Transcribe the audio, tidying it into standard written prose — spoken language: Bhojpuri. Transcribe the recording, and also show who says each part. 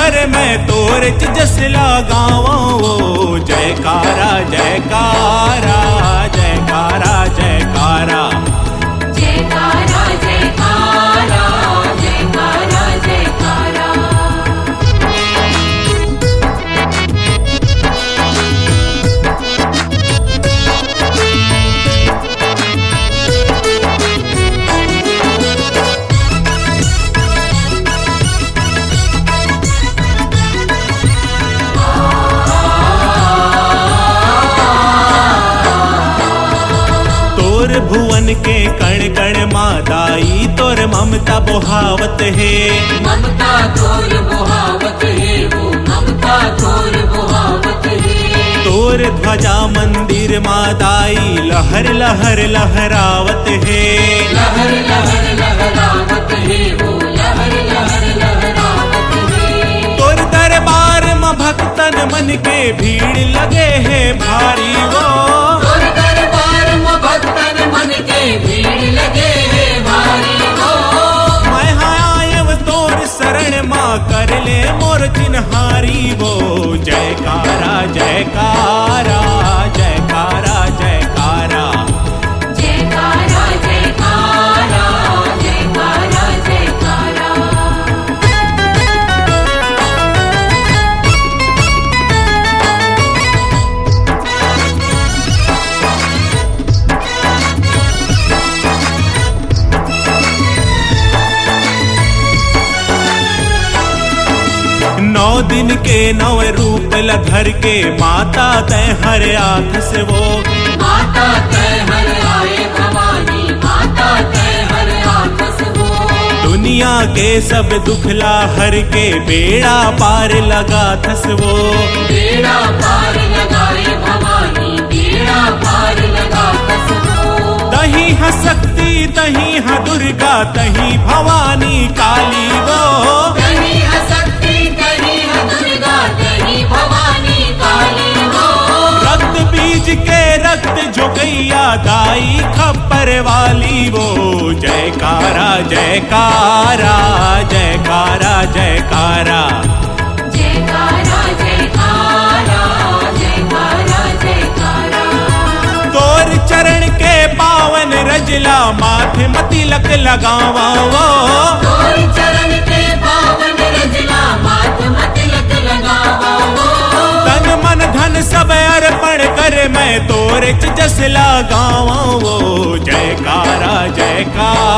Speaker 1: कर मैं तोरे च जस लगावा वो जयकारा जयकारा जयकारा जयकारा
Speaker 2: जयकारा जयकारा जयकारा जयकारा।
Speaker 1: तोर भुवन के कण कण मादाई तोर ममता बोहावत है।
Speaker 2: ममता तोर बोहावत है वो ममता तोर बोहावत है।
Speaker 1: तोर ध्वजा मंदिर मादाई लहर लहर लहरावत है।
Speaker 2: लहर लहर लहरावत है वो लहर लहर लहरावत है।
Speaker 1: तोर दरबार में भक्तन मन के भीड़ लगे है भारी वो।
Speaker 2: तोर दरबार में भक्तन मन के भीड़ लगे है भारी वो।
Speaker 1: मैं आयव तोर शरण माँ कर ले मोर चिन्हारी वो जयकारा जयकारा जयकारा जयकारा
Speaker 2: जयकारा जयकारा जयकारा जयकारा।
Speaker 1: नौ दिन के नव रूप लधर के माता तय हर आथस वो।
Speaker 2: माता तय हर आए भवानी माता तय हर आकस वो।
Speaker 1: दुनिया के सब दुखला हर के बेड़ा पार लगा थस वो।
Speaker 2: बेड़ा पार लगाए भवानी बेड़ा पार लगा कस वो।
Speaker 1: तही ह शक्ति तही ह दुर्गा तही भवानी काली वो।
Speaker 2: कहीं असक्ति कहीं दुर्गा कहीं भवानी काली वो।
Speaker 1: रक्त बीज के रक्त झुकैया दाई खप्पर वाली वो जयकारा जयकारा जयकारा जयकारा
Speaker 2: जयकारा जयकारा जयकारा जयकारा।
Speaker 1: तोर चरण के पावन रजला माथे मतिलक लगावा वो।
Speaker 2: तोर चरण के पावन रजला माथ मतिलक लगावा वो।
Speaker 1: तन मन धन सब अर्पण कर मैं तोरे च जस लगावा वो जयकारा जयकारा